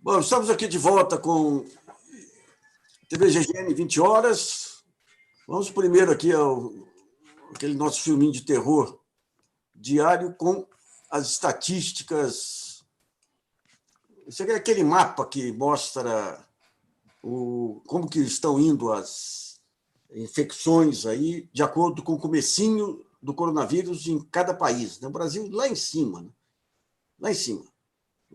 Bom, estamos aqui de volta com TV GGN 20 horas. Vamos primeiro aqui aquele nosso filminho de terror diário com as estatísticas. Isso aqui é aquele mapa que mostra como que estão indo as infecções aí, de acordo com o comecinho do coronavírus em cada país. No Brasil, lá em cima. Né? Lá em cima.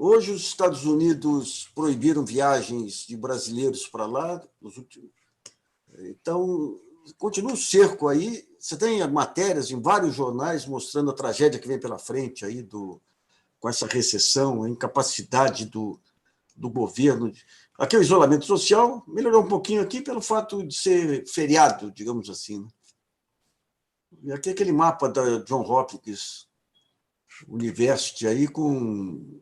Hoje, os Estados Unidos proibiram viagens de brasileiros para lá. Então, continua o cerco aí. Você tem matérias em vários jornais mostrando a tragédia que vem pela frente aí com essa recessão, a incapacidade do governo. Aqui o isolamento social melhorou um pouquinho aqui pelo fato de ser feriado, digamos assim. Né? E aqui aquele mapa da John Hopkins University aí com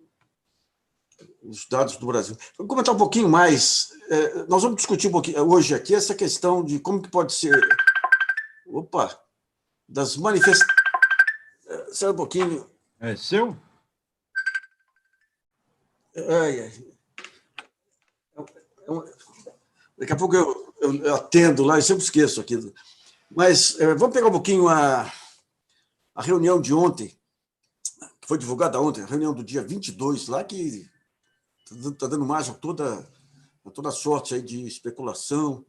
os dados do Brasil. Vou comentar um pouquinho mais. Nós vamos discutir um pouquinho hoje aqui essa questão de como que pode ser... Opa! Das manifestações... Sai um pouquinho. É seu? Daqui a pouco eu atendo lá, eu sempre esqueço aqui. Mas vamos pegar um pouquinho a reunião de ontem, que foi divulgada ontem, a reunião do dia 22, lá que está dando margem a toda sorte aí de especulação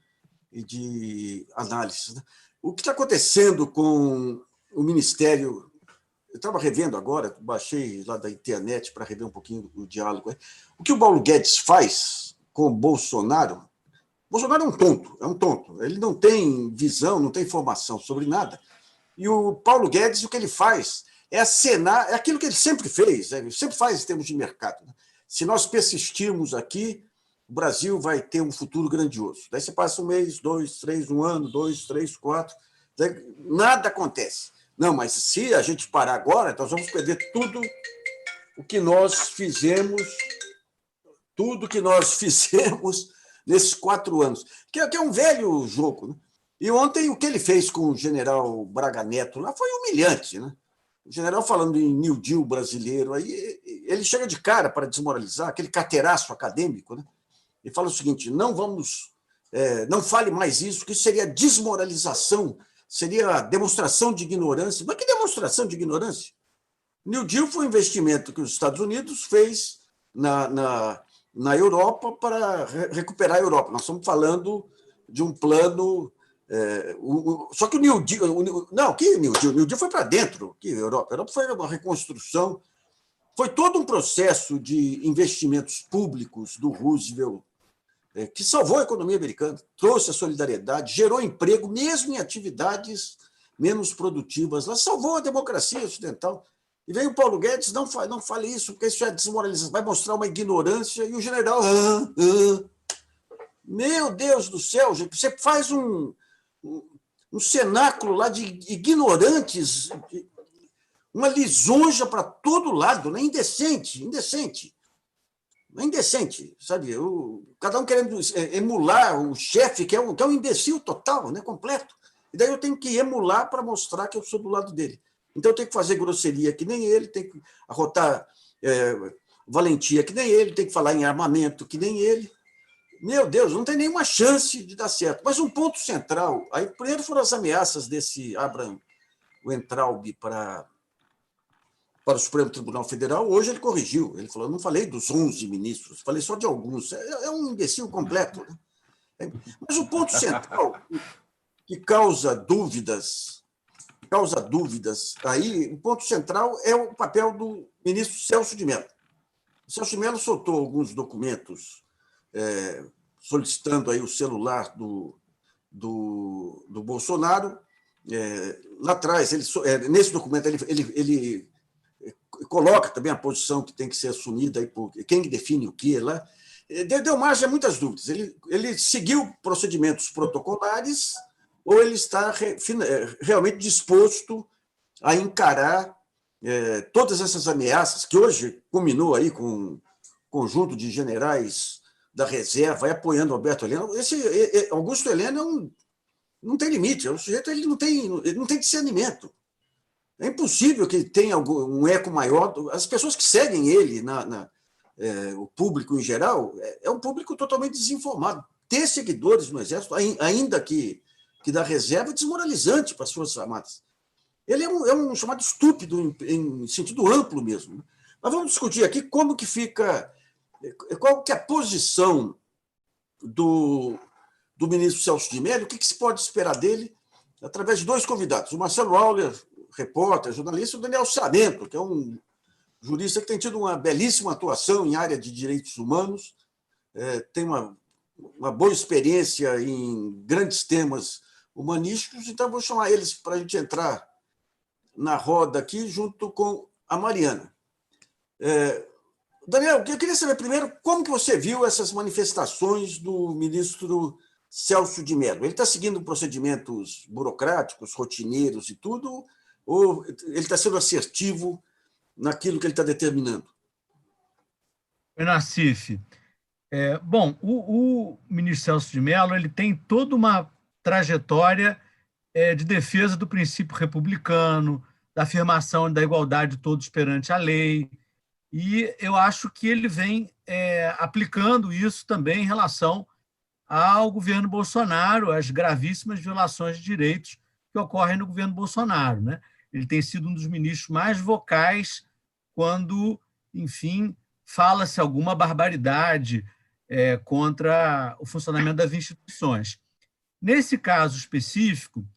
e de análise. Né? O que está acontecendo com o Ministério... Eu estava revendo agora, baixei lá da internet para rever um pouquinho o diálogo. O que o Paulo Guedes faz com o Bolsonaro... Bolsonaro é um tonto. Ele não tem visão, não tem informação sobre nada. E o Paulo Guedes, o que ele faz é acenar... É aquilo que ele sempre fez, ele sempre faz em termos de mercado. Né? Se nós persistirmos aqui, o Brasil vai ter um futuro grandioso. Daí você passa um mês, 2, 3, um ano, 2, 3, 4, nada acontece. Não, mas se a gente parar agora, nós vamos perder tudo o que nós fizemos, nesses 4 anos, que é um velho jogo. Né? E ontem o que ele fez com o general Braga Neto lá foi humilhante, né? O general falando em New Deal brasileiro, aí ele chega de cara para desmoralizar, aquele carteiraço acadêmico, né? E fala o seguinte: não fale mais isso, que isso seria desmoralização, seria demonstração de ignorância. Mas que demonstração de ignorância? New Deal foi um investimento que os Estados Unidos fez na Europa para recuperar a Europa. Nós estamos falando de um plano... só que o New Deal... Não, que New Deal? New Deal foi para dentro. Que Europa? A Europa foi uma reconstrução. Foi todo um processo de investimentos públicos do Roosevelt que salvou a economia americana, trouxe a solidariedade, gerou emprego, mesmo em atividades menos produtivas. Lá salvou a democracia ocidental. E veio o Paulo Guedes, não fale isso, porque isso é desmoralização, vai mostrar uma ignorância, e o general... Meu Deus do céu, gente, você faz um cenáculo lá de ignorantes, uma lisonja para todo lado, né? Indecente, sabe? Cada um querendo emular o chefe, que é um imbecil total, né? Completo. E daí eu tenho que emular para mostrar que eu sou do lado dele. Então eu tenho que fazer grosseria que nem ele, tenho que arrotar valentia que nem ele, tenho que falar em armamento que nem ele. Meu Deus, não tem nenhuma chance de dar certo. Mas um ponto central, aí primeiro foram as ameaças desse Abraham Weintraub para o Supremo Tribunal Federal. Hoje ele corrigiu, ele falou: não falei dos 11 ministros, falei só de alguns. É um imbecil completo. Né? Mas o ponto central que causa dúvidas aí, o ponto central é o papel do ministro Celso de Mello. O Celso de Mello soltou alguns documentos solicitando aí o celular do Bolsonaro. Lá atrás, nesse documento, ele coloca também a posição que tem que ser assumida aí por quem define o quê lá. Deu margem a muitas dúvidas. Ele seguiu procedimentos protocolares ou ele está realmente disposto a encarar todas essas ameaças, que hoje culminou aí com um conjunto de generais da reserva apoiando Alberto Heleno. Esse Augusto Heleno não tem limite, o sujeito ele não tem discernimento. É impossível que ele tenha um eco maior. As pessoas que seguem ele o público em geral, é um público totalmente desinformado. Ter seguidores no Exército, ainda que da reserva, é desmoralizante para as Forças Armadas. Ele é um chamado estúpido em sentido amplo mesmo. Nós vamos discutir aqui como que fica, qual que é a posição do ministro Celso de Mello, o que se pode esperar dele, através de dois convidados, o Marcelo Auler, repórter, jornalista, e o Daniel Sarmento, que é um jurista que tem tido uma belíssima atuação em área de direitos humanos, tem uma boa experiência em grandes temas humanísticos, então vou chamar eles para a gente entrar na roda aqui, junto com a Mariana. Daniel, eu queria saber primeiro como que você viu essas manifestações do ministro Celso de Mello. Ele está seguindo procedimentos burocráticos, rotineiros e tudo, ou ele está sendo assertivo naquilo que ele está determinando? Nassif, bom, o ministro Celso de Mello ele tem toda uma trajetória de defesa do princípio republicano, da afirmação da igualdade de todos perante a lei, e eu acho que ele vem aplicando isso também em relação ao governo Bolsonaro, às gravíssimas violações de direitos que ocorrem no governo Bolsonaro, né? Ele tem sido um dos ministros mais vocais quando, enfim, fala-se alguma barbaridade contra o funcionamento das instituições. Nesse caso específico,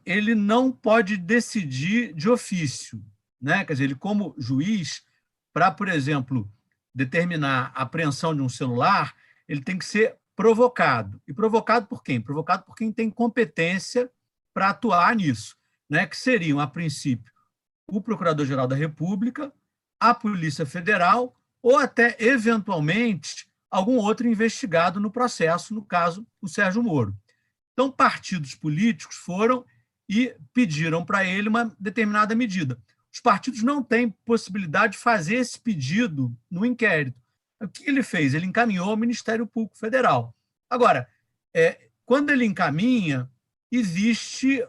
ele não pode decidir de ofício, né? Quer dizer, ele, como juiz, para, por exemplo, determinar a apreensão de um celular, ele tem que ser provocado. E provocado por quem? Provocado por quem tem competência para atuar nisso, né? Que seriam, a princípio, o Procurador-Geral da República, a Polícia Federal ou até, eventualmente, algum outro investigado no processo, no caso, o Sérgio Moro. Então, partidos políticos foram e pediram para ele uma determinada medida. Os partidos não têm possibilidade de fazer esse pedido no inquérito. O que ele fez? Ele encaminhou ao Ministério Público Federal. Agora, quando ele encaminha, existe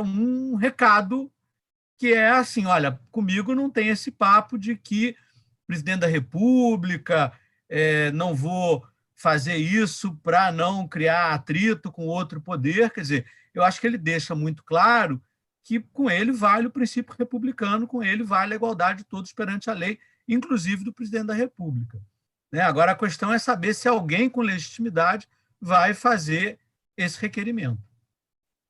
um recado que é assim, olha, comigo não tem esse papo de que presidente da República, não vou fazer isso para não criar atrito com outro poder. Quer dizer, eu acho que ele deixa muito claro que com ele vale o princípio republicano, com ele vale a igualdade de todos perante a lei, inclusive do presidente da República. Agora, a questão é saber se alguém com legitimidade vai fazer esse requerimento.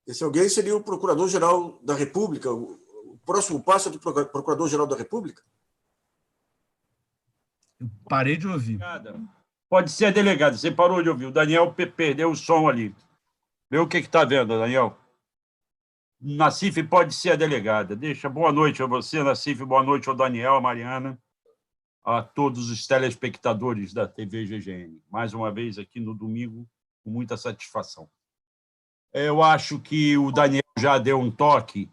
Esse alguém seria o Procurador-Geral da República. O próximo passo é do Procurador-Geral da República? Eu parei de ouvir. Pode ser a delegada. Você parou de ouvir. O Daniel perdeu o som ali. Vê o que está vendo, Daniel. Nassif pode ser a delegada. Deixa boa noite a você, Nassif. Boa noite ao Daniel, a Mariana, a todos os telespectadores da TV GGN. Mais uma vez aqui no domingo, com muita satisfação. Eu acho que o Daniel já deu um toque.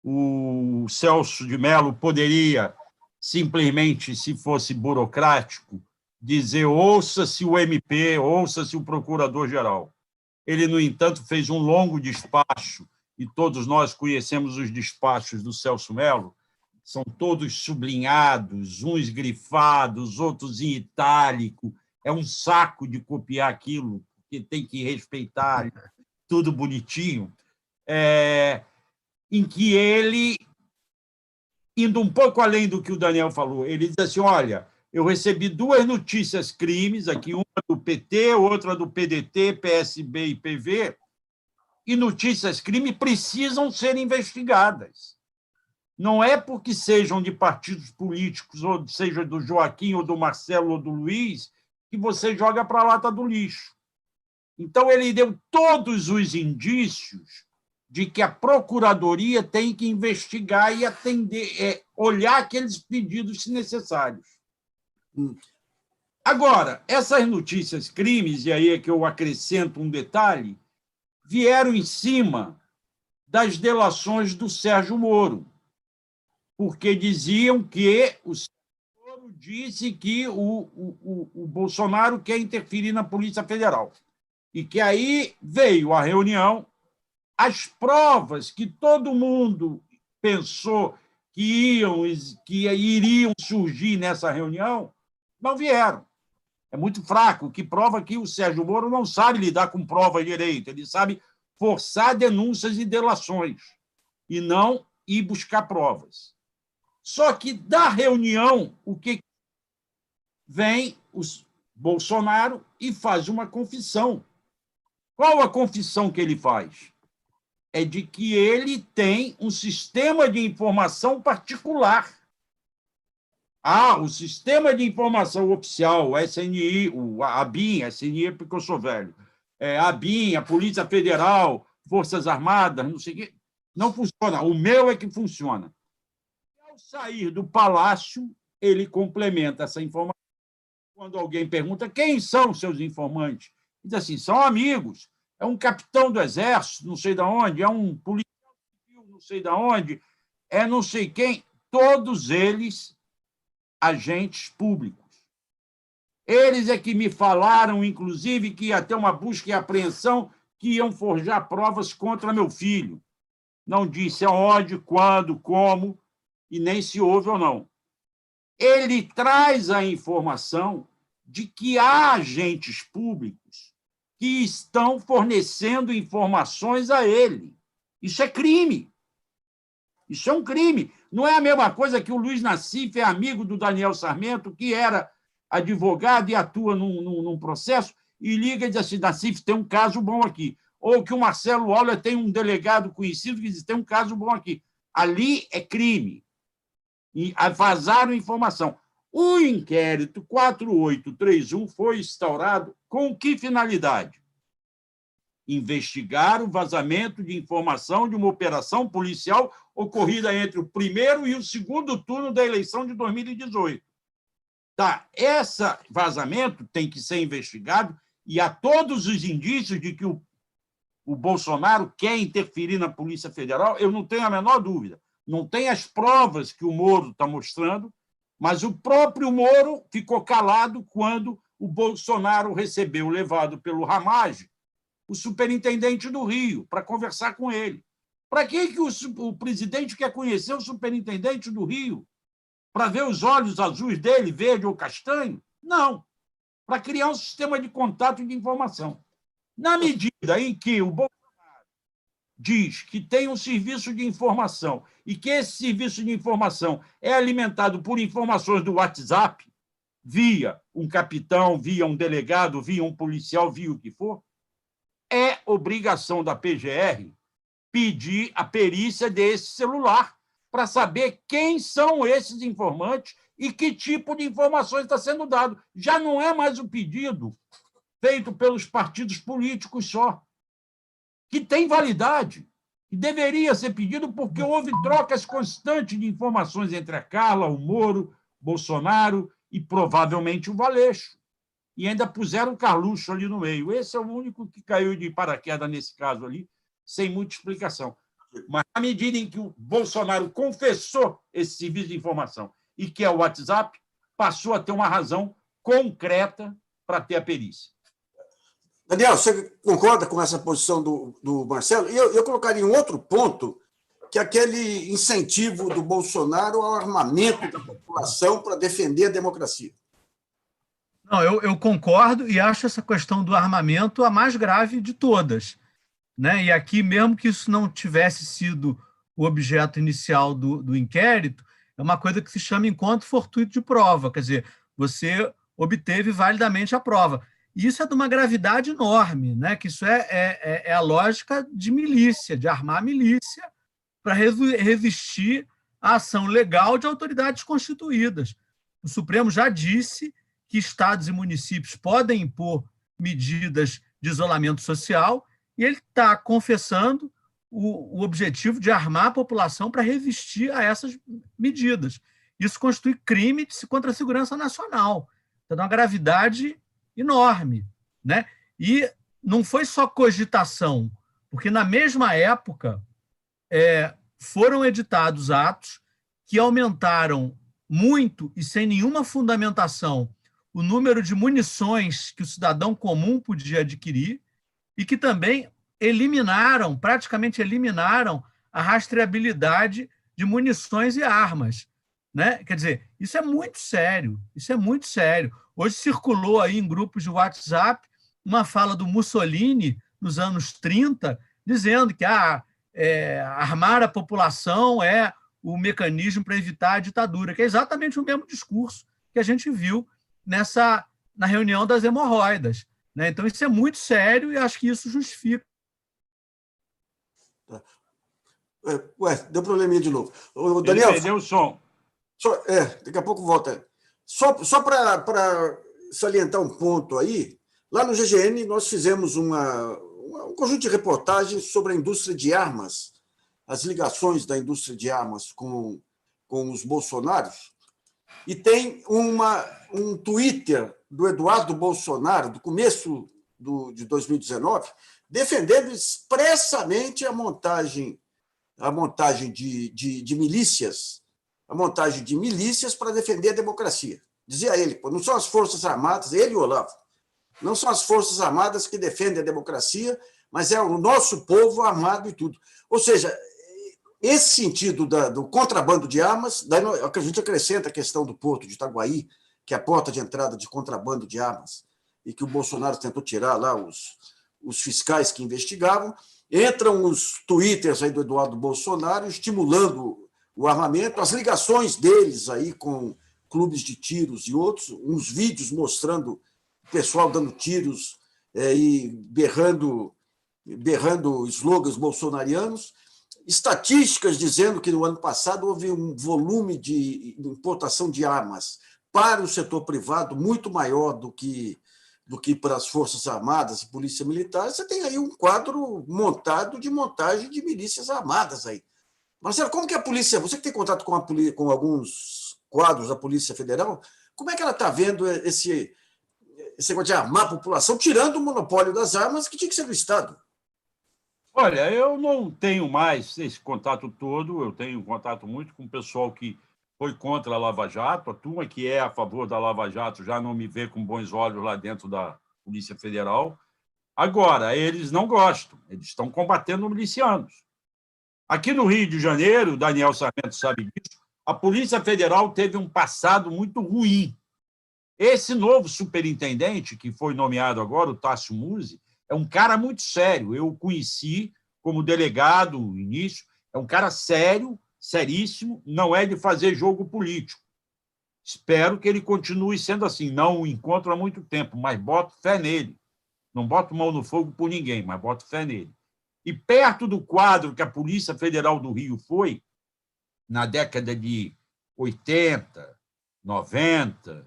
O Celso de Mello poderia simplesmente, se fosse burocrático, dizer ouça-se o MP, ouça-se o Procurador-Geral. Ele, no entanto, fez um longo despacho, e todos nós conhecemos os despachos do Celso Mello, são todos sublinhados, uns grifados, outros em itálico. É um saco de copiar aquilo, porque tem que respeitar tudo bonitinho, em que ele, indo um pouco além do que o Daniel falou, ele diz assim, olha, eu recebi 2 notícias crimes, aqui uma do PT, outra do PDT, PSB e PV, e notícias crime precisam ser investigadas. Não é porque sejam de partidos políticos, ou seja do Joaquim, ou do Marcelo, ou do Luiz, que você joga para a lata do lixo. Então, ele deu todos os indícios de que a Procuradoria tem que investigar e atender, olhar aqueles pedidos se necessários. Agora, essas notícias crimes, e aí é que eu acrescento um detalhe, vieram em cima das delações do Sérgio Moro, porque diziam que o Sérgio Moro disse que o Bolsonaro quer interferir na Polícia Federal. E que aí veio a reunião, as provas que todo mundo pensou que iriam surgir nessa reunião Não vieram. É muito fraco, o que prova que o Sérgio Moro não sabe lidar com prova direito, ele sabe forçar denúncias e delações e não ir buscar provas. Só que da reunião, o que vem o Bolsonaro e faz uma confissão. Qual a confissão que ele faz? É de que ele tem um sistema de informação particular. O sistema de informação oficial, o SNI, a ABIN, SNI porque eu sou velho, a ABIN, a Polícia Federal, Forças Armadas, não sei o quê, não funciona. O meu é que funciona. Ao sair do palácio, ele complementa essa informação. Quando alguém pergunta quem são seus informantes, ele diz assim, são amigos, é um capitão do Exército, não sei de onde, é um policial civil, não sei de onde, é não sei quem, todos eles agentes públicos. Eles é que me falaram, inclusive, que ia ter uma busca e apreensão, que iam forjar provas contra meu filho. Não disse aonde, quando, como, e nem se houve ou não. Ele traz a informação de que há agentes públicos que estão fornecendo informações a ele. Isso é crime. Isso é um crime. Não é a mesma coisa que o Luiz Nassif é amigo do Daniel Sarmento, que era advogado e atua num processo, e liga e diz assim, Nassif, tem um caso bom aqui. Ou que o Marcelo Auler tem um delegado conhecido que diz, tem um caso bom aqui. Ali é crime. E vazaram informação. O inquérito 4831 foi instaurado com que finalidade? Investigar o vazamento de informação de uma operação policial ocorrida entre o primeiro e o segundo turno da eleição de 2018. Esse vazamento tem que ser investigado e há todos os indícios de que o Bolsonaro quer interferir na Polícia Federal, eu não tenho a menor dúvida. Não tem as provas que o Moro está mostrando, mas o próprio Moro ficou calado quando o Bolsonaro recebeu, levado pelo Ramage, o superintendente do Rio, para conversar com ele. Para que o presidente quer conhecer o superintendente do Rio? Para ver os olhos azuis dele, verde ou castanho? Não. Para criar um sistema de contato e de informação. Na medida em que o Bolsonaro diz que tem um serviço de informação e que esse serviço de informação é alimentado por informações do WhatsApp, via um capitão, via um delegado, via um policial, via o que for, é obrigação da PGR pedir a perícia desse celular para saber quem são esses informantes e que tipo de informações está sendo dado. Já não é mais um pedido feito pelos partidos políticos só, que tem validade, e deveria ser pedido porque houve trocas constantes de informações entre a Carla, o Moro, Bolsonaro e provavelmente o Valeixo. E ainda puseram o Carluxo ali no meio. Esse é o único que caiu de paraquedas nesse caso ali, sem muita explicação. Mas, à medida em que o Bolsonaro confessou esse serviço de informação e que é o WhatsApp, passou a ter uma razão concreta para ter a perícia. Daniel, você concorda com essa posição do Marcelo? E eu colocaria um outro ponto, que é aquele incentivo do Bolsonaro ao armamento da população para defender a democracia. Não, eu concordo e acho essa questão do armamento a mais grave de todas, né? E aqui, mesmo que isso não tivesse sido o objeto inicial do inquérito, é uma coisa que se chama encontro fortuito de prova, quer dizer, você obteve validamente a prova. E isso é de uma gravidade enorme, né? Que isso é a lógica de milícia, de armar a milícia para resistir à ação legal de autoridades constituídas. O Supremo já disse que estados e municípios podem impor medidas de isolamento social e ele está confessando o objetivo de armar a população para resistir a essas medidas. Isso constitui crime contra a segurança nacional. Então, é uma gravidade enorme, né? E não foi só cogitação, porque na mesma época foram editados atos que aumentaram muito e sem nenhuma fundamentação o número de munições que o cidadão comum podia adquirir e que também praticamente eliminaram a rastreabilidade de munições e armas, né? Quer dizer, isso é muito sério, isso é muito sério. Hoje circulou aí em grupos de WhatsApp uma fala do Mussolini, nos anos 30, dizendo que armar a população é o mecanismo para evitar a ditadura, que é exatamente o mesmo discurso que a gente viu na reunião das hemorroidas, né? Então, isso é muito sério e acho que isso justifica. Ué, deu probleminha de novo. Daniel, ele perdeu o som. Daqui a pouco volta. Só para salientar um ponto aí, lá no GGN nós fizemos um conjunto de reportagens sobre a indústria de armas, as ligações da indústria de armas com os bolsonaros, e tem um Twitter do Eduardo Bolsonaro, do começo de 2019, defendendo expressamente a montagem de milícias, para defender a democracia. Dizia ele, não são as Forças Armadas, ele e o Olavo, não são as Forças Armadas que defendem a democracia, mas é o nosso povo armado e tudo. Ou seja, esse sentido do contrabando de armas, daí a gente acrescenta a questão do porto de Itaguaí, que é a porta de entrada de contrabando de armas, e que o Bolsonaro tentou tirar lá os fiscais que investigavam. Entram os twitters aí do Eduardo Bolsonaro estimulando o armamento, as ligações deles aí com clubes de tiros e outros, uns vídeos mostrando o pessoal dando tiros e berrando slogans bolsonarianos, estatísticas dizendo que no ano passado houve um volume de importação de armas para o setor privado muito maior do que para as Forças Armadas e Polícia Militar. Você tem aí um quadro montado de montagem de milícias armadas aí. Marcelo, como que a polícia, você que tem contato com alguns quadros da Polícia Federal, como é que ela está vendo esse negócio de armar a população, tirando o monopólio das armas que tinha que ser do Estado? Olha, eu não tenho mais esse contato todo, eu tenho contato muito com o pessoal que foi contra a Lava Jato, a turma que é a favor da Lava Jato já não me vê com bons olhos lá dentro da Polícia Federal. Agora, eles não gostam, eles estão combatendo milicianos. Aqui no Rio de Janeiro, o Daniel Sarmento sabe disso, a Polícia Federal teve um passado muito ruim. Esse novo superintendente, que foi nomeado agora, o Tássio Musi, é um cara muito sério. Eu o conheci como delegado no início. É um cara sério, seríssimo, não é de fazer jogo político. Espero que ele continue sendo assim. Não o encontro há muito tempo, mas boto fé nele. Não boto mão no fogo por ninguém, mas boto fé nele. E perto do quadro que a Polícia Federal do Rio foi, na década de 80, 90,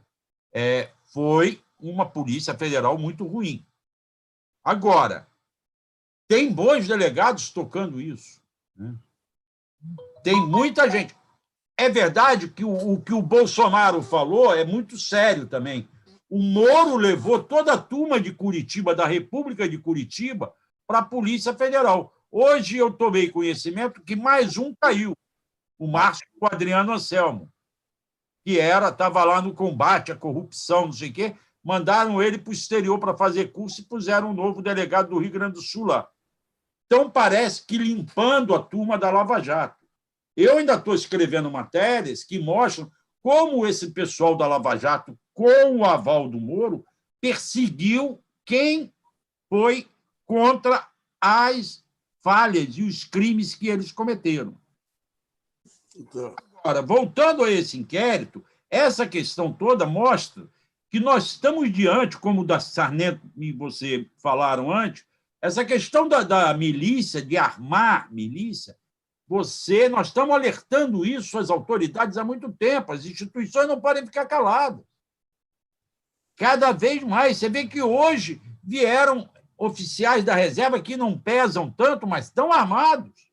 foi uma Polícia Federal muito ruim. Agora, tem bons delegados tocando isso, né? Tem muita gente. É verdade que o que o Bolsonaro falou é muito sério também. O Moro levou toda a turma de Curitiba, da República de Curitiba, para a Polícia Federal. Hoje eu tomei conhecimento que mais um caiu, o Márcio Adriano Anselmo, que estava lá no combate à corrupção, não sei o quê, mandaram ele para o exterior para fazer curso e puseram um novo delegado do Rio Grande do Sul lá. Então, parece que limpando a turma da Lava Jato. Eu ainda estou escrevendo matérias que mostram como esse pessoal da Lava Jato, com o aval do Moro, perseguiu quem foi contra as falhas e os crimes que eles cometeram. Agora, voltando a esse inquérito, essa questão toda mostra que nós estamos diante, como o da Sarnento e você falaram antes, essa questão da milícia, de armar milícia, nós estamos alertando isso às autoridades há muito tempo, as instituições não podem ficar caladas. Cada vez mais. Você vê que hoje vieram oficiais da reserva que não pesam tanto, mas estão armados.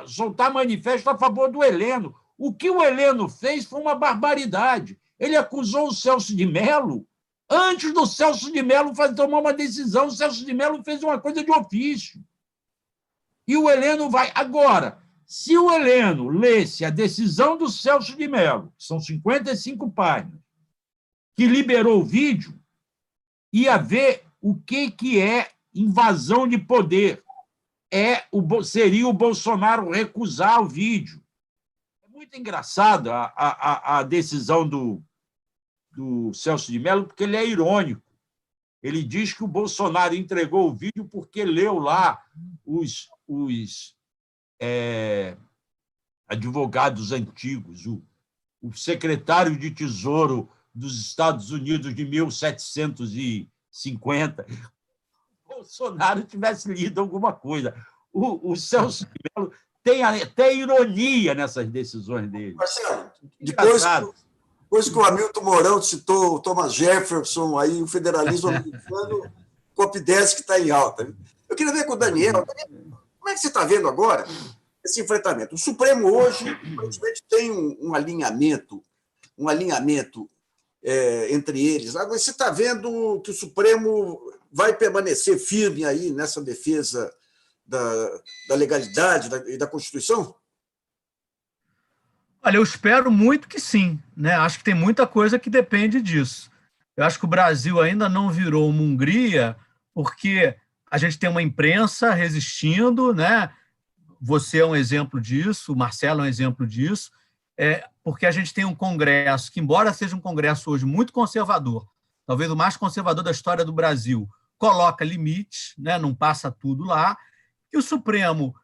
Soltar manifesto a favor do Heleno. O que o Heleno fez foi uma barbaridade. Ele acusou o Celso de Mello. Antes do Celso de Mello tomar uma decisão, o Celso de Mello fez uma coisa de ofício. E o Heleno vai... Agora, se o Heleno lesse a decisão do Celso de Mello, que são 55 páginas, que liberou o vídeo, ia ver o que é invasão de poder. Seria o Bolsonaro recusar o vídeo. É muito engraçada a decisão do Celso de Mello, porque ele é irônico. Ele diz que o Bolsonaro entregou o vídeo porque leu lá os advogados antigos, o secretário de Tesouro dos Estados Unidos de 1750. Bolsonaro tivesse lido alguma coisa. O Celso de Mello tem até ironia nessas decisões dele. Marcelo, depois que o Hamilton Mourão citou o Thomas Jefferson, aí o federalismo americano, COP 10 que está em alta. Eu queria ver com o Daniel. Como é que você está vendo agora esse enfrentamento? O Supremo hoje, aparentemente, tem um alinhamento entre eles. Agora, você está vendo que o Supremo vai permanecer firme aí nessa defesa da legalidade e da Constituição? Olha, eu espero muito que sim, né? Acho que tem muita coisa que depende disso. Eu acho que o Brasil ainda não virou uma Hungria, porque a gente tem uma imprensa resistindo, né? Você é um exemplo disso, o Marcelo é um exemplo disso, porque a gente tem um Congresso que, embora seja um Congresso hoje muito conservador, talvez o mais conservador da história do Brasil, coloca limites, né? Não passa tudo lá, e o Supremo,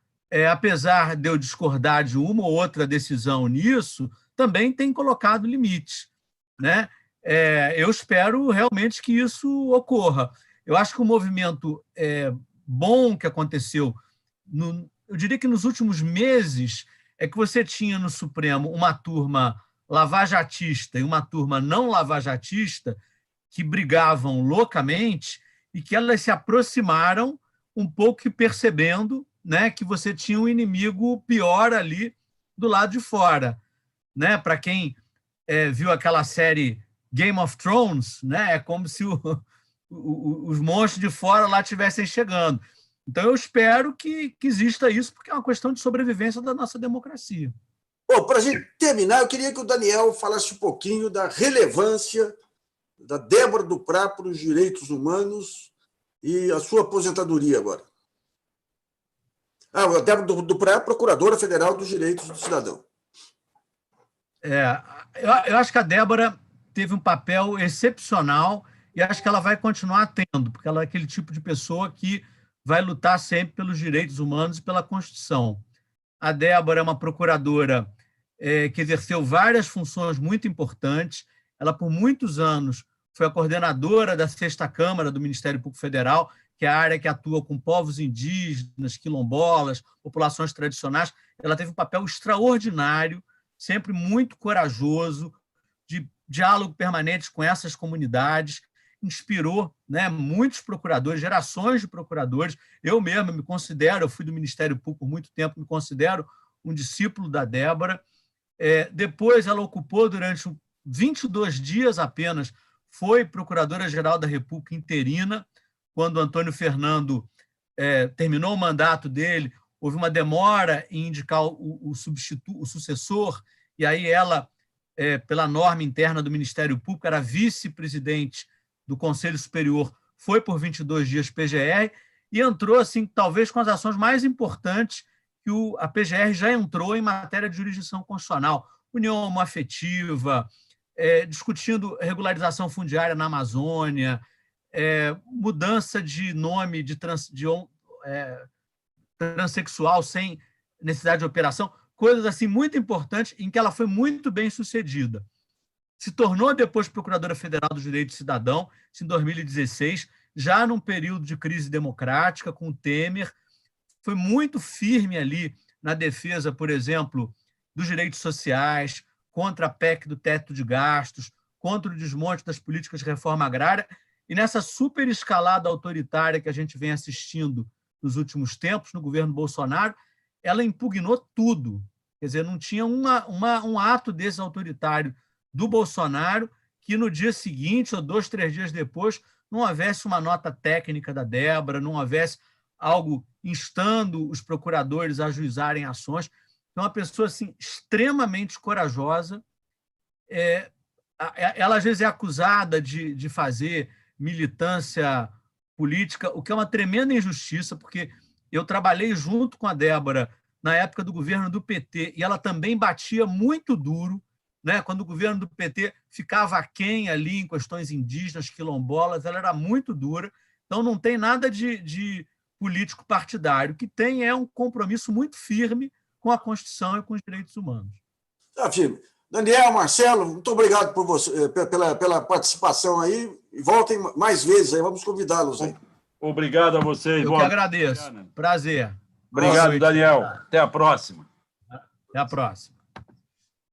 apesar de eu discordar de uma ou outra decisão nisso, também tem colocado limites, né? Eu espero realmente que isso ocorra. Eu acho que o movimento bom que aconteceu, eu diria que nos últimos meses, é que você tinha no Supremo uma turma lavajatista e uma turma não lavajatista que brigavam loucamente e que elas se aproximaram um pouco percebendo, né, que você tinha um inimigo pior ali do lado de fora, né? Para quem viu aquela série Game of Thrones, né, é como se os monstros de fora lá estivessem chegando. Então, eu espero que exista isso, porque é uma questão de sobrevivência da nossa democracia. Bom, para a gente terminar, eu queria que o Daniel falasse um pouquinho da relevância da Débora Duprá para os direitos humanos e a sua aposentadoria agora. A Débora Duprá é a Procuradora Federal dos Direitos do Cidadão. Eu acho que a Débora teve um papel excepcional e acho que ela vai continuar tendo, porque ela é aquele tipo de pessoa que vai lutar sempre pelos direitos humanos e pela Constituição. A Débora é uma procuradora que exerceu várias funções muito importantes. Ela, por muitos anos, foi a coordenadora da 6ª Câmara do Ministério Público Federal, que é a área que atua com povos indígenas, quilombolas, populações tradicionais. Ela teve um papel extraordinário, sempre muito corajoso, de diálogo permanente com essas comunidades, inspirou, né, muitos procuradores, gerações de procuradores. Eu mesmo me considero, eu fui do Ministério Público por muito tempo, me considero um discípulo da Débora. Depois ela ocupou durante 22 dias apenas, foi Procuradora-Geral da República interina, quando Antônio Fernando terminou o mandato dele, houve uma demora em indicar o sucessor, e aí ela, pela norma interna do Ministério Público, era vice-presidente do Conselho Superior, foi por 22 dias PGR e entrou, assim, talvez com as ações mais importantes que a PGR já entrou em matéria de jurisdição constitucional, união homoafetiva, discutindo regularização fundiária na Amazônia, mudança de nome de transexual sem necessidade de operação, coisas assim muito importantes em que ela foi muito bem sucedida. Se tornou depois Procuradora Federal dos Direitos do Cidadão, em 2016, já num período de crise democrática, com o Temer, foi muito firme ali na defesa, por exemplo, dos direitos sociais, contra a PEC do teto de gastos, contra o desmonte das políticas de reforma agrária, e nessa superescalada autoritária que a gente vem assistindo nos últimos tempos, no governo Bolsonaro, ela impugnou tudo. Quer dizer, não tinha um ato desse autoritário do Bolsonaro que no dia seguinte, ou 2, 3 dias depois, não houvesse uma nota técnica da Débora, não houvesse algo instando os procuradores a ajuizarem ações. Então, uma pessoa assim, extremamente corajosa. Ela, às vezes, é acusada de fazer militância política, o que é uma tremenda injustiça, porque eu trabalhei junto com a Débora na época do governo do PT, e ela também batia muito duro, né? Quando o governo do PT ficava aquém ali em questões indígenas, quilombolas, ela era muito dura. Então, não tem nada de político partidário. O que tem é um compromisso muito firme com a Constituição e com os direitos humanos. Tá, firme. Daniel, Marcelo, muito obrigado por você, pela participação aí. E voltem mais vezes aí, vamos convidá-los aí. Obrigado a vocês. Eu que agradeço. Prazer. Obrigado, Daniel. Até a próxima. Até a próxima.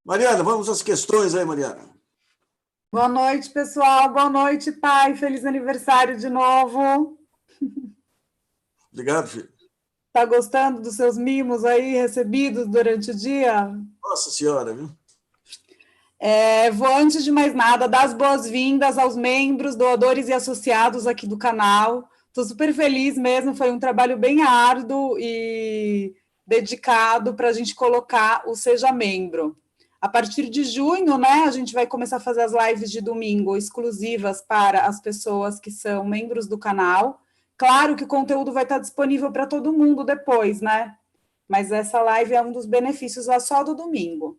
Mariana, vamos às questões aí, Mariana. Boa noite, pessoal. Boa noite, pai. Feliz aniversário de novo. Obrigado, filho. Está gostando dos seus mimos aí recebidos durante o dia? Nossa Senhora, viu? Vou, antes de mais nada, dar as boas-vindas aos membros, doadores e associados aqui do canal. Estou super feliz mesmo, foi um trabalho bem árduo e dedicado para a gente colocar o Seja Membro. A partir de junho, né, a gente vai começar a fazer as lives de domingo exclusivas para as pessoas que são membros do canal. Claro que o conteúdo vai estar disponível para todo mundo depois, né? Mas essa live é um dos benefícios lá só do domingo.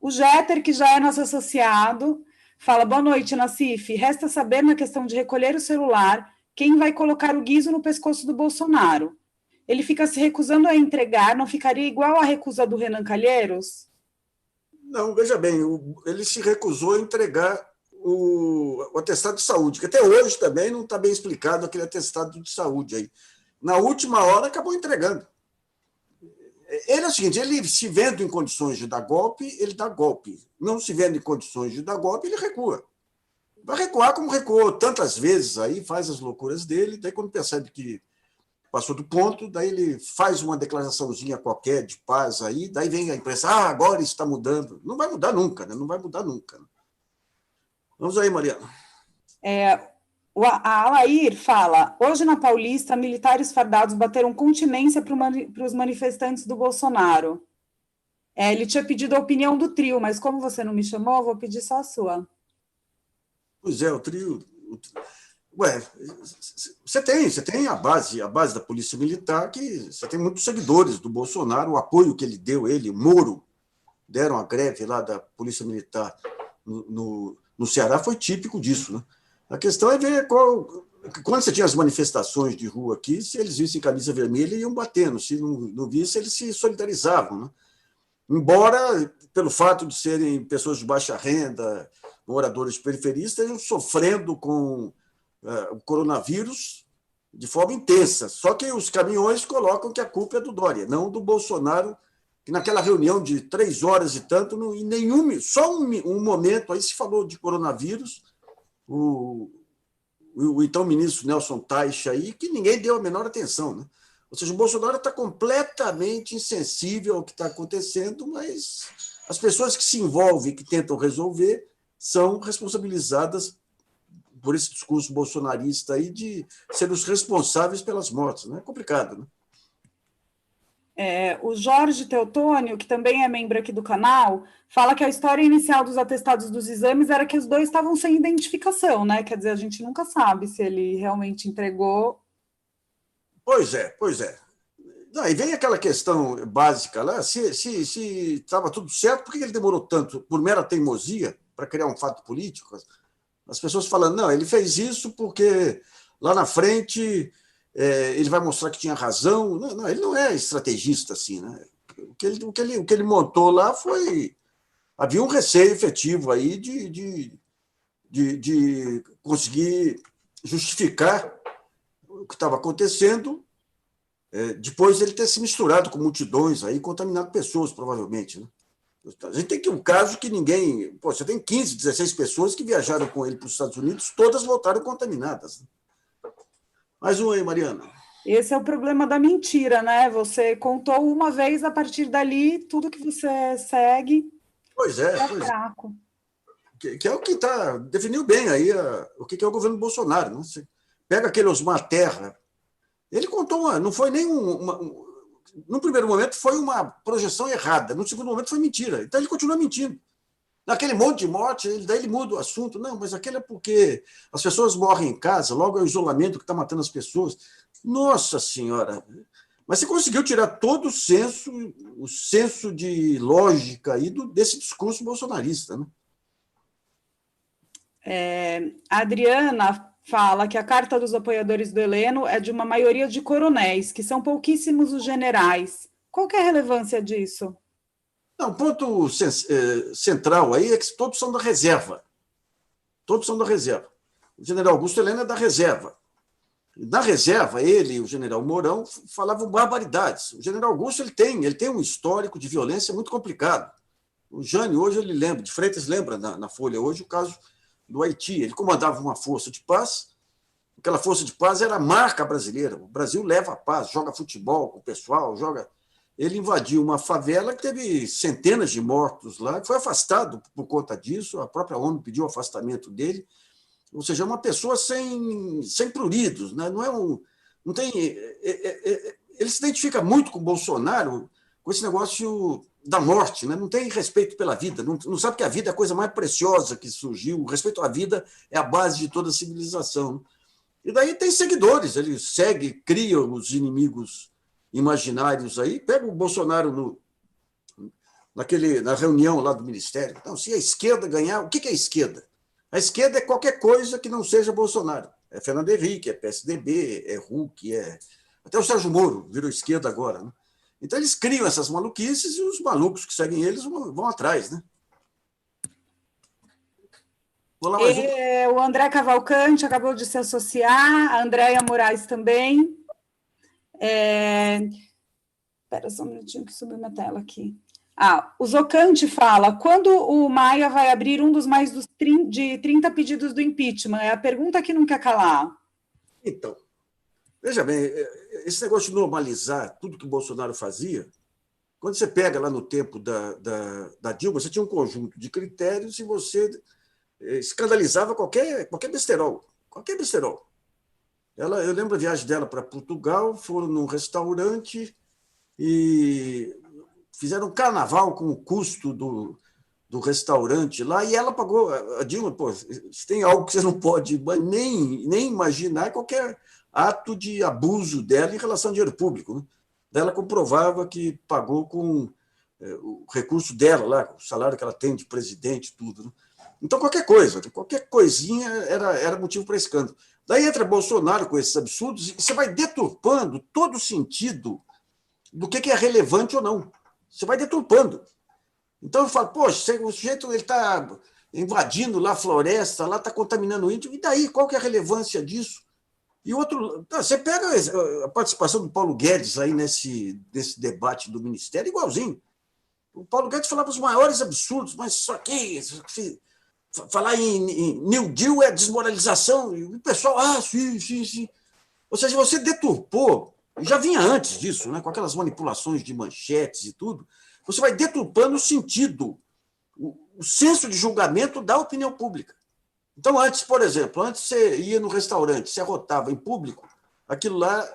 O Jeter, que já é nosso associado, fala: boa noite, Nassif. Resta saber, na questão de recolher o celular, quem vai colocar o guiso no pescoço do Bolsonaro. Ele fica se recusando a entregar, não ficaria igual a recusa do Renan Calheiros? Não, veja bem, ele se recusou a entregar o atestado de saúde, que até hoje também não está bem explicado aquele atestado de saúde aí. Na última hora, acabou entregando. Ele é o seguinte, ele se vendo em condições de dar golpe, ele dá golpe. Não se vendo em condições de dar golpe, ele recua. Vai recuar como recuou tantas vezes aí, faz as loucuras dele, daí quando percebe que passou do ponto, daí ele faz uma declaraçãozinha qualquer de paz aí, daí vem a imprensa, agora está mudando. Não vai mudar nunca, né? Não vai mudar nunca. Vamos aí, Mariana. A Alair fala: hoje na Paulista, militares fardados bateram continência para os manifestantes do Bolsonaro. Ele tinha pedido a opinião do trio, mas como você não me chamou, eu vou pedir só a sua. Pois é, o trio. Ué, você tem a base da Polícia Militar, que você tem muitos seguidores do Bolsonaro, o apoio que ele deu, ele, Moro, deram a greve lá da Polícia Militar no Ceará, foi típico disso, né? A questão é ver quando você tinha as manifestações de rua aqui, se eles vissem camisa vermelha, iam batendo, se não vissem, eles se solidarizavam, né? Embora, pelo fato de serem pessoas de baixa renda, moradores de periferia, estejam sofrendo com o coronavírus de forma intensa. Só que os caminhões colocam que a culpa é do Dória, não do Bolsonaro, que naquela reunião de 3 horas e tanto, em nenhum, só um momento aí se falou de coronavírus, o então ministro Nelson Teich aí, que ninguém deu a menor atenção, né? Ou seja, o Bolsonaro está completamente insensível ao que está acontecendo, mas as pessoas que se envolvem, que tentam resolver, são responsabilizadas por esse discurso bolsonarista aí de ser os responsáveis pelas mortes, né? É complicado, né? O Jorge Teotônio, que também é membro aqui do canal, fala que a história inicial dos atestados dos exames era que os dois estavam sem identificação, né? Quer dizer, a gente nunca sabe se ele realmente entregou. Pois é. Não, e vem aquela questão básica lá, se estava tudo certo, por que ele demorou tanto? Por mera teimosia, para criar um fato político? As pessoas falando, não, ele fez isso porque lá na frente ele vai mostrar que tinha razão. Não, ele não é estrategista assim, né? O que ele montou lá foi... Havia um receio efetivo aí de conseguir justificar o que estava acontecendo, depois ele ter se misturado com multidões aí, contaminado pessoas, provavelmente, né? A gente tem um caso que ninguém... você tem 15, 16 pessoas que viajaram com ele para os Estados Unidos, todas voltaram contaminadas, né? Mais um aí, Mariana. Esse é o problema da mentira, né? Você contou uma vez, a partir dali, tudo que você segue é fraco. Que é o que definiu bem aí o que é o governo Bolsonaro, né? Você pega aquele Osmar Terra, ele contou não foi nem no primeiro momento foi uma projeção errada, no segundo momento foi mentira, então ele continua mentindo. Naquele monte de morte, daí ele muda o assunto. Não, mas aquele é porque as pessoas morrem em casa, logo é o isolamento que está matando as pessoas. Nossa Senhora! Mas você conseguiu tirar todo o senso de lógica aí desse discurso bolsonarista, né? A Adriana fala que a carta dos apoiadores do Heleno é de uma maioria de coronéis, que são pouquíssimos os generais. Qual que é a relevância disso? Não, o ponto central aí é que todos são da reserva. Todos são da reserva. O general Augusto Heleno é da reserva. Na reserva, ele e o general Mourão falavam barbaridades. O general Augusto ele tem um histórico de violência muito complicado. O Jânio, hoje, ele lembra, de Freitas lembra na Folha hoje, o caso do Haiti. Ele comandava uma força de paz, aquela força de paz era a marca brasileira. O Brasil leva a paz, joga futebol com o pessoal, joga... Ele invadiu uma favela que teve centenas de mortos lá, foi afastado por conta disso, a própria ONU pediu o afastamento dele. Ou seja, é uma pessoa sem pruridos, né? Não tem. Ele se identifica muito com o Bolsonaro, com esse negócio da morte, né? Não tem respeito pela vida, não sabe que a vida é a coisa mais preciosa que surgiu, o respeito à vida é a base de toda a civilização. E daí tem seguidores, ele segue, cria os inimigos imaginários aí, pega o Bolsonaro na reunião lá do Ministério. Então, se a esquerda ganhar, o que é a esquerda? A esquerda é qualquer coisa que não seja Bolsonaro. É Fernando Henrique, é PSDB, é Huck, até o Sérgio Moro virou esquerda agora. Né? Então, eles criam essas maluquices e os malucos que seguem eles vão atrás. Né? Vou lá mais um. O André Cavalcante acabou de se associar, a Andréia Moraes também. Espera só um minutinho que subiu minha tela aqui. O Zocante fala, quando o Maia vai abrir um dos mais de 30 pedidos do impeachment? É a pergunta que não quer calar. Então, veja bem, esse negócio de normalizar tudo que o Bolsonaro fazia, quando você pega lá no tempo da Dilma, você tinha um conjunto de critérios e você escandalizava qualquer besterol. Qualquer besterol. Eu lembro a viagem dela para Portugal, foram num restaurante e fizeram um carnaval com o custo do restaurante lá, e ela pagou. A Dilma, se tem algo que você não pode nem imaginar, qualquer ato de abuso dela em relação ao dinheiro público. Né? Ela comprovava que pagou com o recurso dela, lá, o salário que ela tem de presidente, tudo. Né? Então, qualquer coisinha era motivo para escândalo. Daí entra Bolsonaro com esses absurdos e você vai deturpando todo o sentido do que é relevante ou não. Você vai deturpando. Então eu falo, poxa, o sujeito está invadindo lá a floresta, lá está contaminando o índio, e daí? Qual que é a relevância disso? E outro, você pega a participação do Paulo Guedes aí nesse debate do Ministério, igualzinho. O Paulo Guedes falava os maiores absurdos, mas só que falar em New Deal é desmoralização, e o pessoal, sim. Ou seja, você deturpou, já vinha antes disso, né, com aquelas manipulações de manchetes e tudo, você vai deturpando o sentido, o senso de julgamento da opinião pública. Então, antes, por exemplo, você ia no restaurante, você arrotava em público, aquilo lá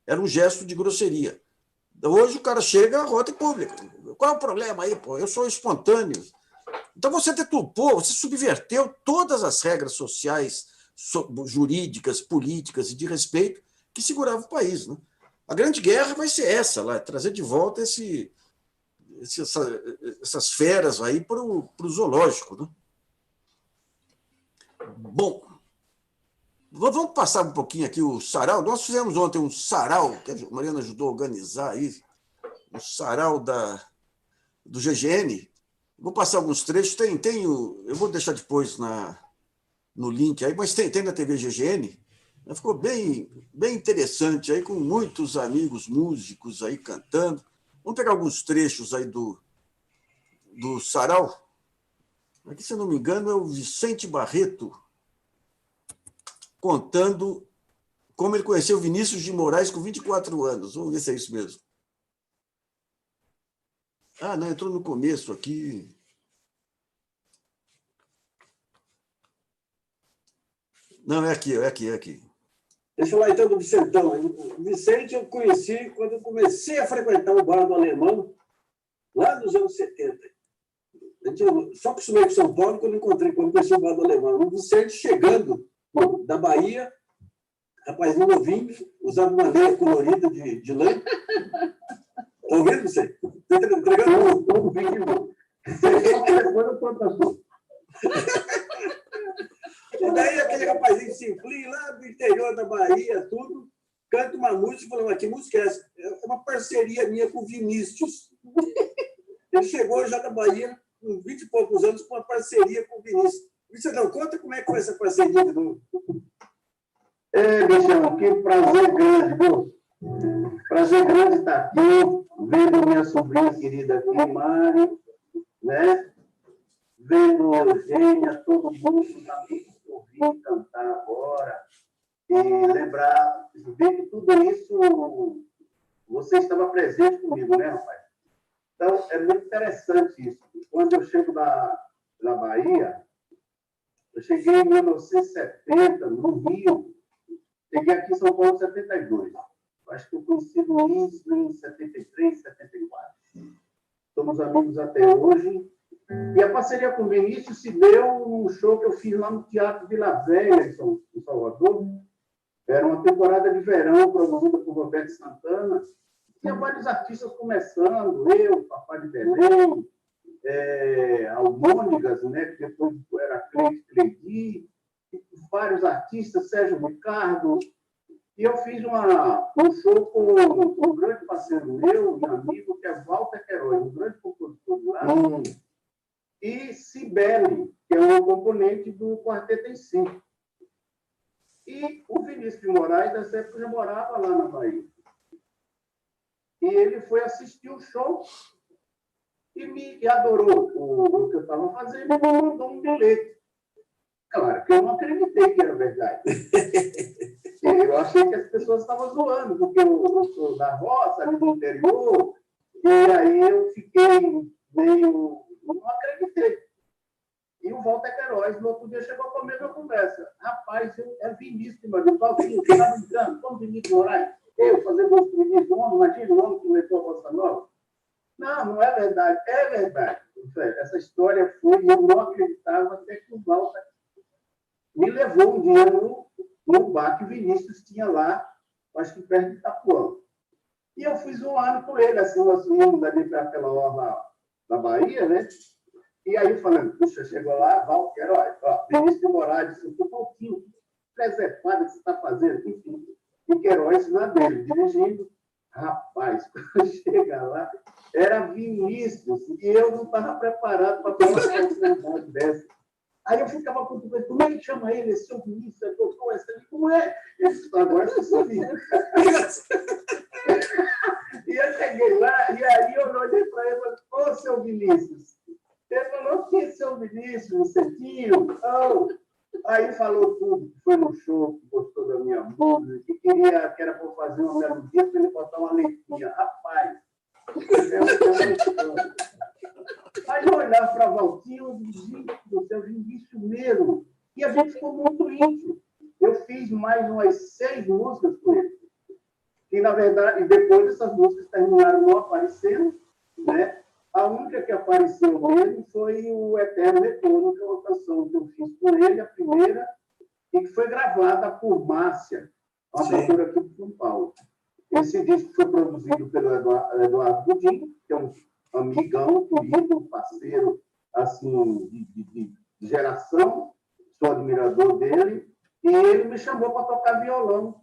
era um gesto de grosseria. Hoje o cara chega e arrota em público. Qual é o problema aí? Eu sou espontâneo. Então, você deturpou, você subverteu todas as regras sociais, jurídicas, políticas e de respeito que seguravam o país. Né? A grande guerra vai ser essa, lá, trazer de volta essas feras aí para o zoológico. Né? Bom, vamos passar um pouquinho aqui o sarau. Nós fizemos ontem um sarau, que a Mariana ajudou a organizar aí, um sarau do GGN. Vou passar alguns trechos, eu vou deixar depois no link aí, mas tem na TV GGN. Ficou bem interessante aí, com muitos amigos músicos aí cantando. Vamos pegar alguns trechos aí do sarau. Aqui, se eu não me engano, é o Vicente Barreto contando como ele conheceu Vinícius de Moraes com 24 anos. Vamos ver se é isso mesmo. Não, entrou no começo aqui. Não, é aqui. Deixa eu lá, então, do Vicentão. O Vicente eu conheci quando eu comecei a frequentar o bar do Alemão, lá nos anos 70. Eu só acostumei com São Paulo quando conheci o bar do Alemão. O Vicente chegando da Bahia, rapazinho novinho, usava uma meia colorida de lã. Está ouvindo você? Está entregando todo o vídeo. E daí aquele rapazinho simples lá do interior da Bahia, tudo, canta uma música e fala, mas que música é essa? É uma parceria minha com o Vinícius. Ele chegou já da Bahia, com 20 e poucos anos, com uma parceria com o Vinícius. Você não conta como é que foi essa parceria de novo? Michel, que prazer grande, pô. Prazer grande estar aqui, vendo minha sobrinha querida aqui, Mário, né? Vendo Eugênia, todo mundo está me ouvindo cantar agora. E lembrar, ver que tudo isso você estava presente comigo, né, rapaz? Então, é muito interessante isso. Quando eu chego na Bahia, eu cheguei em 1970, no Rio, cheguei aqui em São Paulo em 72. Acho que eu conheci o Luiz em 73, 74. Somos amigos até hoje. E a parceria com o Vinícius se deu num show que eu fiz lá no Teatro Vila Velha, em Salvador. Era uma temporada de verão produzida por Roberto Santana. Tinha vários artistas começando, eu, Papai de Belém, Almônigas, né, que depois era Cleidi, vários artistas, Sérgio Ricardo. E eu fiz um show com um grande parceiro meu e amigo, que é Walter Queiroz, um grande compositor de lá, e Cibele, que é um componente do Quarteto em Si. E o Vinícius de Moraes, nessa época, já morava lá na Bahia. E ele foi assistir o show e adorou o que eu estava fazendo e me mandou um bilhete. Claro que eu não acreditei que era verdade. Eu achei que as pessoas estavam zoando, porque eu sou da roça, ali do interior, e aí eu fiquei meio... não acreditei. E o Walter Queiroz, no outro dia, chegou com a mesma conversa. Rapaz, é Vinícius, mas eu estava brincando, como Vinícius Moraes, eu fazer gosto do Vinícius, imagina o homem que levou a Bossa Nova. Não é verdade, é verdade. Essa história foi, eu não acreditava, até que o Walter me levou um dia no bar que o Vinícius tinha lá, acho que perto de Itapuã. E eu fui zoando com ele, assim, nós íamos ali para aquela hora da Bahia, né? E aí, falando, puxa, chegou lá, Walter, ó, Vinícius de Moraes, um pouquinho, preservado que você está fazendo, enfim. E Queiroz na dele, dirigindo. Rapaz, quando chega lá, era Vinícius, e eu não estava preparado para ter uma oportunidade dessa. Aí eu ficava com tudo, como é que chama ele? Esse seu Vinícius, é doutor, como é? Ele disse, agora você sabe. E eu cheguei lá, e aí eu olhei para ele e falei, ô, seu Vinícius. Ele falou, que é seu Vinícius, Vicentinho? Oh. Aí falou tudo, que foi no show, que gostou da minha música, que era para fazer uma melodia para ele botar uma letrinha. Rapaz, aí eu olhava para Valtinho e dizia, gente do céu, Vinícius mesmo. E a gente ficou muito íntimo. Eu fiz mais umas 6 músicas com ele. E, na verdade, depois essas músicas terminaram não aparecendo, né? A única que apareceu mesmo foi o Eterno Retorno, que é uma canção que eu fiz com ele, a primeira, e que foi gravada por Márcia, uma cantora aqui de São Paulo. Esse disco foi produzido pelo Eduardo Godinho, que é um amigão, querido, parceiro, assim, de geração, sou admirador dele, e ele me chamou para tocar violão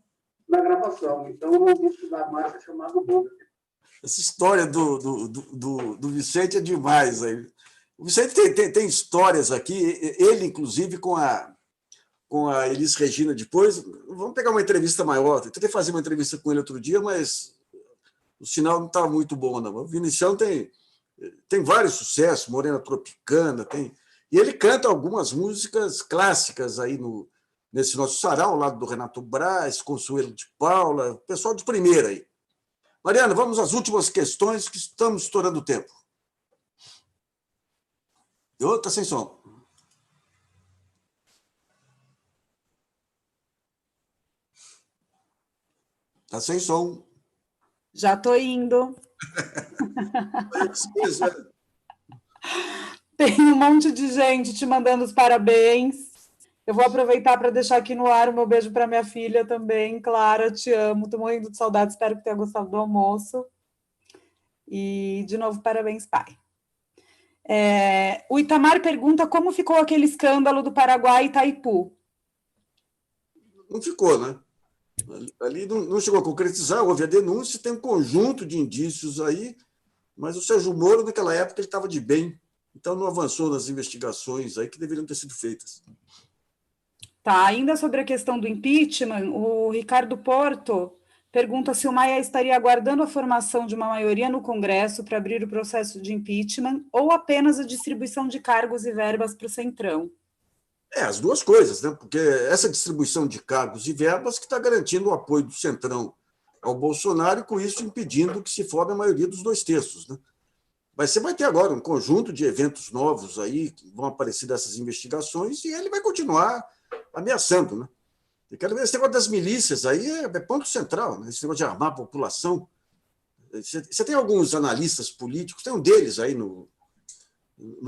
na gravação. Então, um disco da Márcia chamado Boca. Essa história do Vicente é demais. Aí. O Vicente tem histórias aqui, ele, inclusive, com a Elis Regina depois. Vamos pegar uma entrevista maior. Tentei fazer uma entrevista com ele outro dia, mas o sinal não está muito bom, não. O Vinicião tem vários sucessos, Morena Tropicana, e ele canta algumas músicas clássicas aí nesse nosso sarau, ao lado do Renato Braz, Consuelo de Paula, pessoal de primeira aí. Mariana, vamos às últimas questões, que estamos estourando o tempo. Está sem som. Está sem som. Já estou indo. Tem um monte de gente te mandando os parabéns. Eu vou aproveitar para deixar aqui no ar o meu beijo para minha filha também. Clara, te amo. Estou morrendo de saudade. Espero que tenha gostado do almoço. E, de novo, parabéns, pai. O Itamar pergunta como ficou aquele escândalo do Paraguai e Itaipu. Não ficou, né? Ali não chegou a concretizar, houve a denúncia, tem um conjunto de indícios aí, mas o Sérgio Moro, naquela época, ele estava de bem, então não avançou nas investigações aí que deveriam ter sido feitas. Tá, ainda sobre a questão do impeachment, o Ricardo Porto pergunta se o Maia estaria aguardando a formação de uma maioria no Congresso para abrir o processo de impeachment ou apenas a distribuição de cargos e verbas para o Centrão. As duas coisas, né? Porque essa distribuição de cargos e verbas que está garantindo o apoio do Centrão ao Bolsonaro e, com isso, impedindo que se forme a maioria dos 2/3. Né? Mas você vai ter agora um conjunto de eventos novos aí que vão aparecer dessas investigações e ele vai continuar ameaçando. Né? Eu quero ver esse negócio das milícias aí, é ponto central, né? Esse negócio de armar a população. Você tem alguns analistas políticos, tem um deles aí no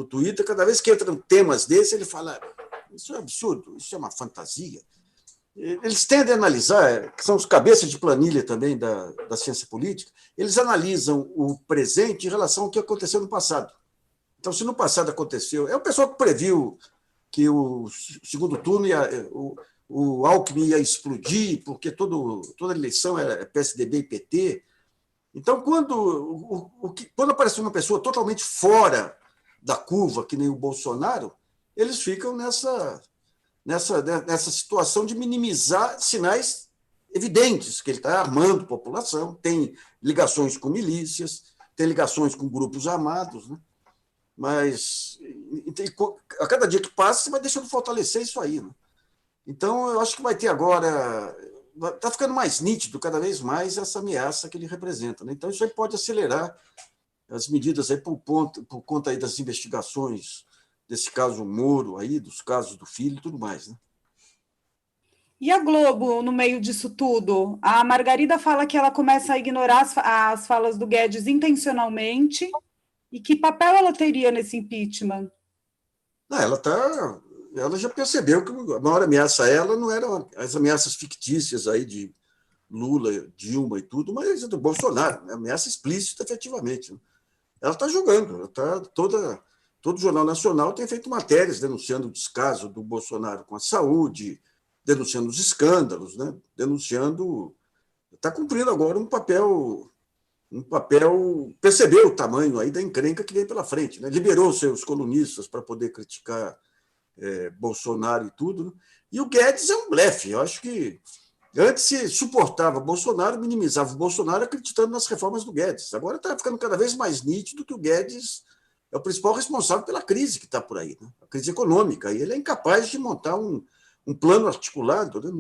Twitter, cada vez que entram temas desses, ele fala: isso é absurdo, isso é uma fantasia. Eles tendem a analisar, que são os cabeças de planilha também da ciência política, eles analisam o presente em relação ao que aconteceu no passado. Então, se no passado aconteceu, é o pessoal que previu que o segundo turno o Alckmin ia explodir, porque toda eleição era PSDB e PT. Então, quando aparece uma pessoa totalmente fora da curva, que nem o Bolsonaro, eles ficam nessa situação de minimizar sinais evidentes, que ele está armando a população, tem ligações com milícias, tem ligações com grupos armados, né? Mas a cada dia que passa, você vai deixando fortalecer isso aí. Né? Então, eu acho que vai ter agora... Está ficando mais nítido, cada vez mais, essa ameaça que ele representa. Né? Então, isso aí pode acelerar as medidas aí por conta aí das investigações desse caso Moro, aí, dos casos do filho e tudo mais. Né? E a Globo, no meio disso tudo? A Margarida fala que ela começa a ignorar as falas do Guedes intencionalmente. E que papel ela teria nesse impeachment? Ela já percebeu que a maior ameaça a ela não eram as ameaças fictícias aí de Lula, Dilma e tudo, mas do Bolsonaro, né? Ameaça explícita, efetivamente. Né? Ela está julgando, todo o Jornal Nacional tem feito matérias denunciando o descaso do Bolsonaro com a saúde, denunciando os escândalos, né? Está cumprindo agora um papel, percebeu o tamanho aí da encrenca que vem pela frente, né? Liberou seus colunistas para poder criticar Bolsonaro e tudo, né? E o Guedes é um blefe. Eu acho que antes se suportava Bolsonaro, minimizava o Bolsonaro acreditando nas reformas do Guedes. Agora está ficando cada vez mais nítido que o Guedes é o principal responsável pela crise que está por aí, né? A crise econômica. E ele é incapaz de montar um plano articulado. Né?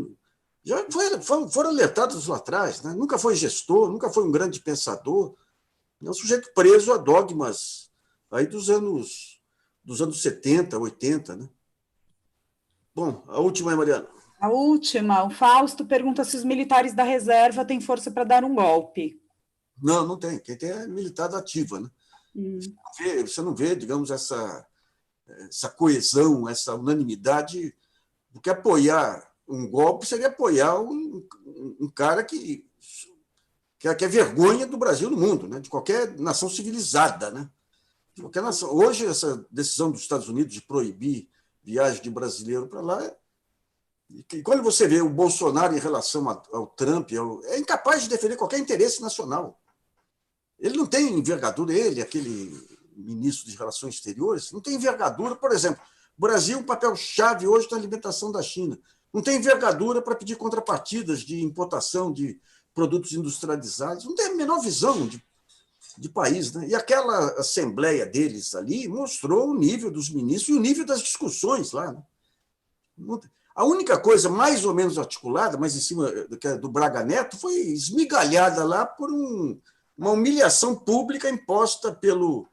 Já foram alertados lá atrás. Né? Nunca foi gestor, nunca foi um grande pensador. É um sujeito preso a dogmas aí dos anos 70, 80. Né? Bom, a última aí, Mariana. A última, o Fausto pergunta se os militares da reserva têm força para dar um golpe. Não tem. Quem tem é militar da ativa. Né? Você não vê, digamos, essa coesão, essa unanimidade, porque apoiar um golpe seria apoiar um cara que é vergonha do Brasil no mundo, né? De qualquer nação civilizada. Né? De qualquer nação. Hoje, essa decisão dos Estados Unidos de proibir viagem de brasileiro para lá, e quando você vê o Bolsonaro em relação ao Trump, é incapaz de defender qualquer interesse nacional. Ele não tem envergadura, aquele ministro de Relações Exteriores, não tem envergadura. Por exemplo, o Brasil, um papel-chave hoje na alimentação da China. Não tem envergadura para pedir contrapartidas de importação de produtos industrializados. Não tem a menor visão de país. Né? E aquela assembleia deles ali mostrou o nível dos ministros e o nível das discussões lá. Né? A única coisa mais ou menos articulada, mas em cima do Braga Neto, foi esmigalhada lá por uma humilhação pública imposta pelo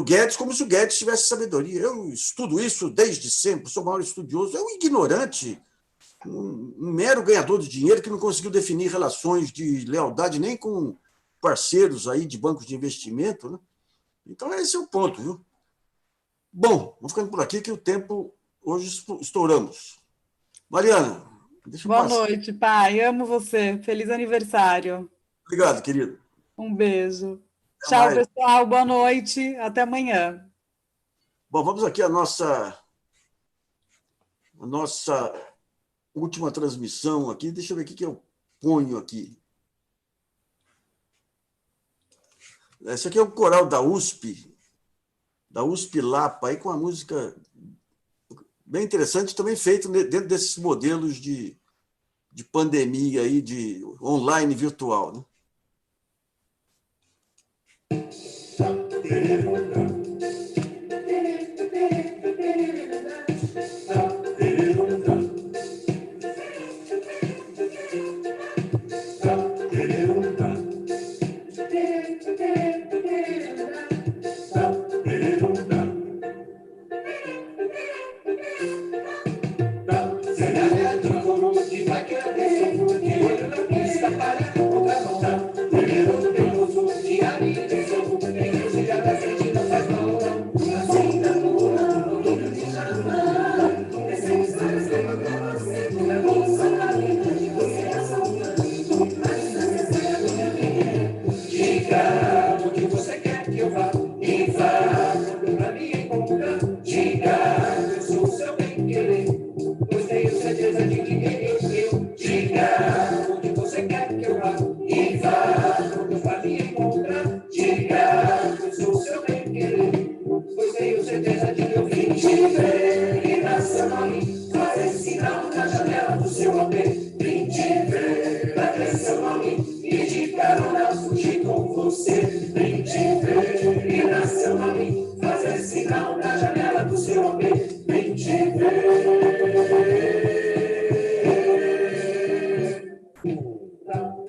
Guedes, como se o Guedes tivesse sabedoria. Eu estudo isso desde sempre, sou o maior estudioso. É um ignorante, um mero ganhador de dinheiro que não conseguiu definir relações de lealdade nem com parceiros aí de bancos de investimento. Né? Então, esse é o ponto. Viu? Bom, vamos ficando por aqui que o tempo hoje estouramos. Mariana, deixa eu Boa passar. noite, pai. Amo você. Feliz aniversário. Obrigado, querido. Um beijo. Até Tchau, mais. pessoal. Boa noite. Até amanhã. Bom, vamos aqui à nossa última transmissão aqui. Deixa eu ver o que eu ponho aqui. Esse aqui é o coral da USP Lapa, aí com uma música bem interessante, também feito dentro desses modelos de pandemia aí, de online virtual, né?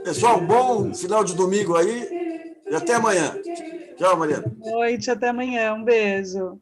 Pessoal, bom final de domingo aí e até amanhã. Tchau, Mariana. Boa noite. Até amanhã. Um beijo.